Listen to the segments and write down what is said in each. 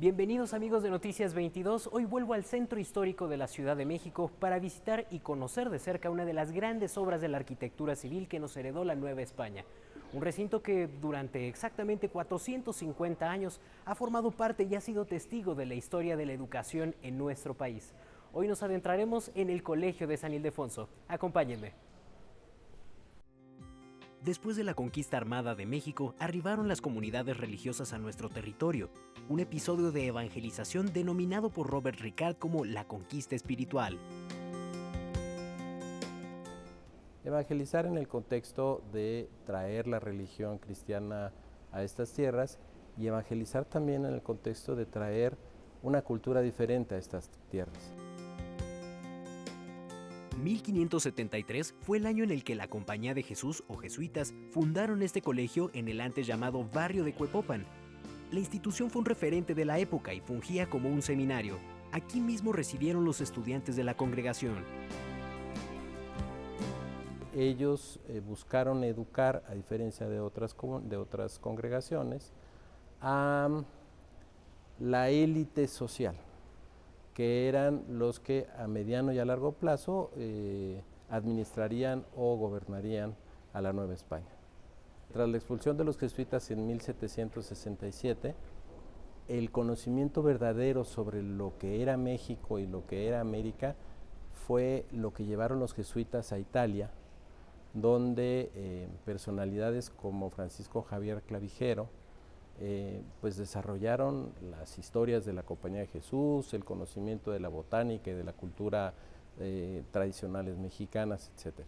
Bienvenidos amigos de Noticias 22, hoy vuelvo al centro histórico de la Ciudad de México para visitar y conocer de cerca una de las grandes obras de la arquitectura civil que nos heredó la Nueva España. Un recinto que durante exactamente 450 años ha formado parte y ha sido testigo de la historia de la educación en nuestro país. Hoy nos adentraremos en el Colegio de San Ildefonso. Acompáñenme. Después de la conquista armada de México, arribaron las comunidades religiosas a nuestro territorio, un episodio de evangelización denominado por Robert Ricard como la conquista espiritual. Evangelizar en el contexto de traer la religión cristiana a estas tierras y evangelizar también en el contexto de traer una cultura diferente a estas tierras. 1573 fue el año en el que la Compañía de Jesús o jesuitas fundaron este colegio en el antes llamado barrio de Cuepopan. La institución fue un referente de la época y fungía como un seminario. Aquí mismo recibieron los estudiantes de la congregación. Ellos buscaron educar, a diferencia de otras congregaciones, a la élite social, que eran los que a mediano y a largo plazo administrarían o gobernarían a la Nueva España. Tras la expulsión de los jesuitas en 1767, el conocimiento verdadero sobre lo que era México y lo que era América fue lo que llevaron los jesuitas a Italia, donde personalidades como Francisco Javier Clavijero pues desarrollaron las historias de la Compañía de Jesús, el conocimiento de la botánica y de la cultura tradicionales mexicanas, etc.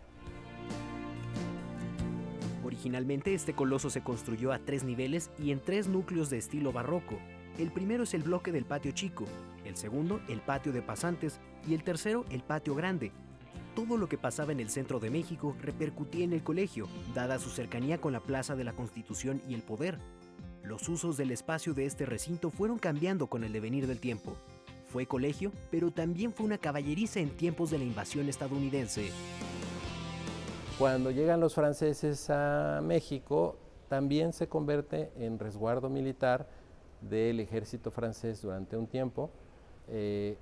Originalmente este coloso se construyó a 3 niveles y en 3 núcleos de estilo barroco. El primero es el bloque del patio chico, el segundo el patio de pasantes y el tercero el patio grande. Todo lo que pasaba en el centro de México repercutía en el colegio, dada su cercanía con la Plaza de la Constitución y el poder. Los usos del espacio de este recinto fueron cambiando con el devenir del tiempo. Fue colegio, pero también fue una caballeriza en tiempos de la invasión estadounidense. Cuando llegan los franceses a México, también se convierte en resguardo militar del ejército francés durante un tiempo.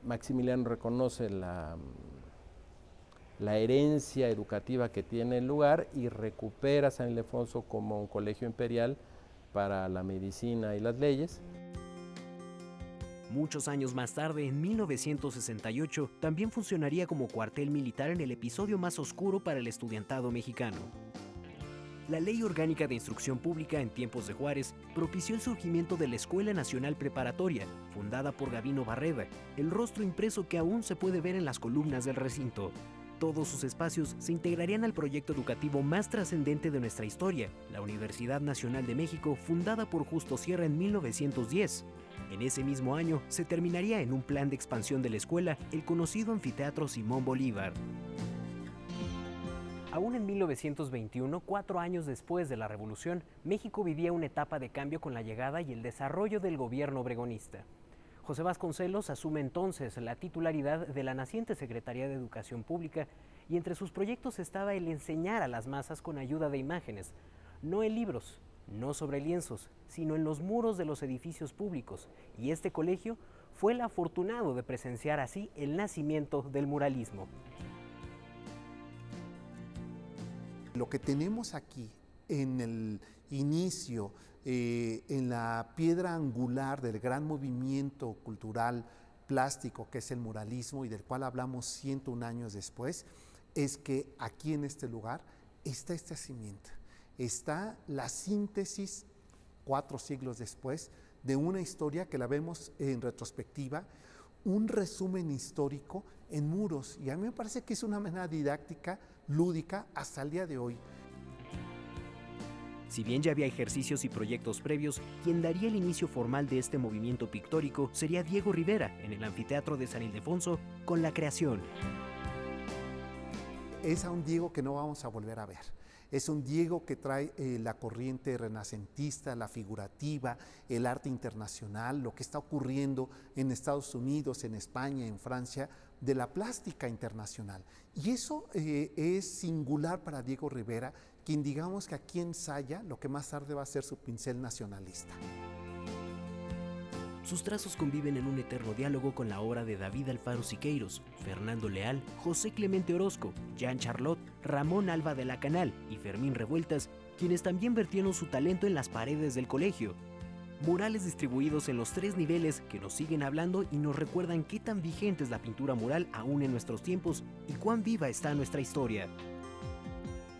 Maximiliano reconoce la herencia educativa que tiene el lugar y recupera San Ildefonso como un colegio imperial para la medicina y las leyes. Muchos años más tarde, en 1968, también funcionaría como cuartel militar en el episodio más oscuro para el estudiantado mexicano. La Ley Orgánica de Instrucción Pública en tiempos de Juárez propició el surgimiento de la Escuela Nacional Preparatoria, fundada por Gavino Barreda, el rostro impreso que aún se puede ver en las columnas del recinto. Todos sus espacios se integrarían al proyecto educativo más trascendente de nuestra historia, la Universidad Nacional de México, fundada por Justo Sierra en 1910. En ese mismo año se terminaría en un plan de expansión de la escuela el conocido Anfiteatro Simón Bolívar. Aún en 1921, 4 años después de la Revolución, México vivía una etapa de cambio con la llegada y el desarrollo del gobierno obregonista. José Vasconcelos asume entonces la titularidad de la naciente Secretaría de Educación Pública y entre sus proyectos estaba el enseñar a las masas con ayuda de imágenes, no en libros, no sobre lienzos, sino en los muros de los edificios públicos, y este colegio fue el afortunado de presenciar así el nacimiento del muralismo. Lo que tenemos aquí en el inicio, en la piedra angular del gran movimiento cultural plástico que es el muralismo y del cual hablamos 101 años después, es que aquí en este lugar está este cimiento, está la síntesis 4 siglos después de una historia que la vemos en retrospectiva, un resumen histórico en muros, y a mí me parece que es una manera didáctica, lúdica, hasta el día de hoy. Si bien ya había ejercicios y proyectos previos, quien daría el inicio formal de este movimiento pictórico sería Diego Rivera en el Anfiteatro de San Ildefonso con la creación. Es a un Diego que no vamos a volver a ver. Es un Diego que trae la corriente renacentista, la figurativa, el arte internacional, lo que está ocurriendo en Estados Unidos, en España, en Francia, de la plástica internacional. Y eso es singular para Diego Rivera, quien digamos que aquí ensaya lo que más tarde va a ser su pincel nacionalista. Sus trazos conviven en un eterno diálogo con la obra de David Alfaro Siqueiros, Fernando Leal, José Clemente Orozco, Jean Charlotte, Ramón Alba de la Canal y Fermín Revueltas, quienes también vertieron su talento en las paredes del colegio. Murales distribuidos en los 3 niveles que nos siguen hablando y nos recuerdan qué tan vigente es la pintura mural aún en nuestros tiempos y cuán viva está nuestra historia.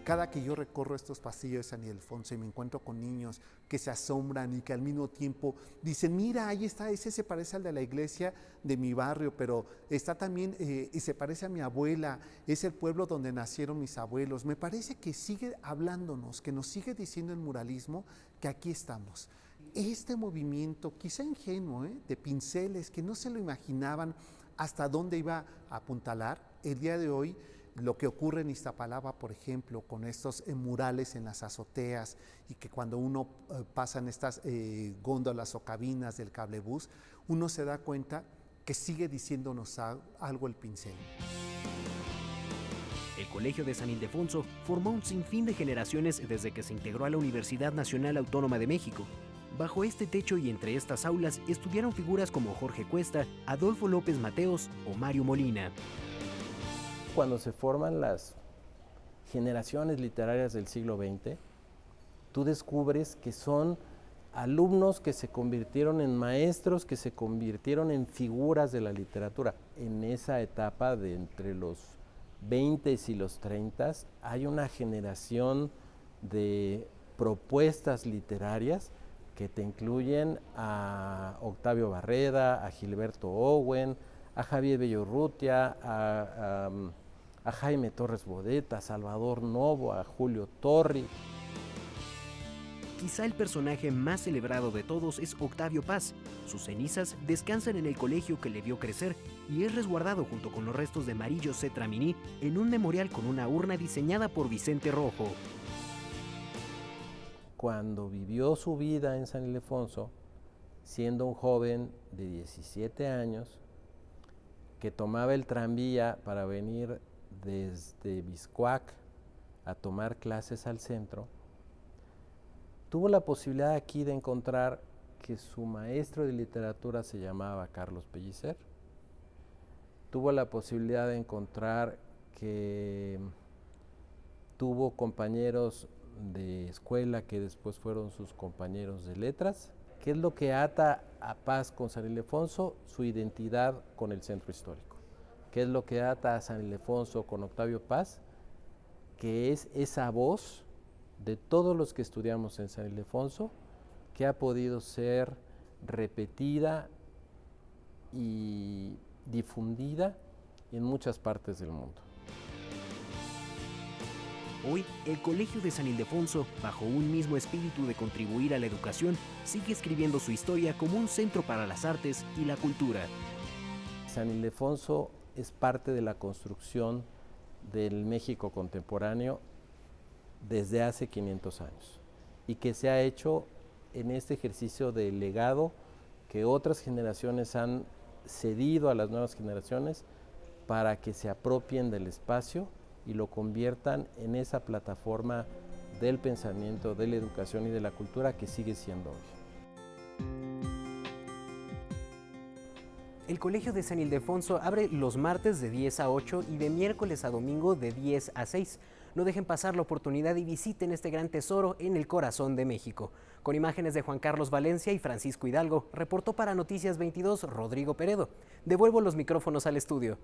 Cada que yo recorro estos pasillos de San Ildefonso y me encuentro con niños que se asombran y que al mismo tiempo dicen, mira, ahí está, ese se parece al de la iglesia de mi barrio, pero está también, y se parece a mi abuela, es el pueblo donde nacieron mis abuelos. Me parece que sigue hablándonos, que nos sigue diciendo el muralismo que aquí estamos. Este movimiento, quizá ingenuo, de pinceles que no se lo imaginaban hasta dónde iba a apuntalar, el día de hoy, lo que ocurre en Iztapalapa, por ejemplo, con estos murales en las azoteas y que cuando uno pasa en estas góndolas o cabinas del cablebús, uno se da cuenta que sigue diciéndonos algo el pincel. El Colegio de San Ildefonso formó un sinfín de generaciones desde que se integró a la Universidad Nacional Autónoma de México. Bajo este techo y entre estas aulas estudiaron figuras como Jorge Cuesta, Adolfo López Mateos o Mario Molina. Cuando se forman las generaciones literarias del siglo XX, tú descubres que son alumnos que se convirtieron en maestros, que se convirtieron en figuras de la literatura. En esa etapa de entre los 20 y los 30 hay una generación de propuestas literarias que te incluyen a Octavio Barreda, a Gilberto Owen, a Javier Villaurrutia, a Jaime Torres Bodet, a Salvador Novo, a Julio Torri. Quizá el personaje más celebrado de todos es Octavio Paz. Sus cenizas descansan en el colegio que le vio crecer y es resguardado junto con los restos de Marillo C. Tramini en un memorial con una urna diseñada por Vicente Rojo. Cuando vivió su vida en San Ildefonso, siendo un joven de 17 años, que tomaba el tranvía para venir desde Biscuac a tomar clases al centro, tuvo la posibilidad aquí de encontrar que su maestro de literatura se llamaba Carlos Pellicer, tuvo la posibilidad de encontrar que tuvo compañeros de escuela que después fueron sus compañeros de letras. ¿Qué es lo que ata a Paz con San Ildefonso? Su identidad con el centro histórico. ¿Qué es lo que ata a San Ildefonso con Octavio Paz? Que es esa voz de todos los que estudiamos en San Ildefonso que ha podido ser repetida y difundida en muchas partes del mundo. Hoy, el Colegio de San Ildefonso, bajo un mismo espíritu de contribuir a la educación, sigue escribiendo su historia como un centro para las artes y la cultura. San Ildefonso es parte de la construcción del México contemporáneo desde hace 500 años y que se ha hecho en este ejercicio de legado que otras generaciones han cedido a las nuevas generaciones para que se apropien del espacio y lo conviertan en esa plataforma del pensamiento, de la educación y de la cultura que sigue siendo hoy. El Colegio de San Ildefonso abre los martes de 10 a 8 y de miércoles a domingo de 10 a 6. No dejen pasar la oportunidad y visiten este gran tesoro en el corazón de México. Con imágenes de Juan Carlos Valencia y Francisco Hidalgo, reportó para Noticias 22 Rodrigo Peredo. Devuelvo los micrófonos al estudio.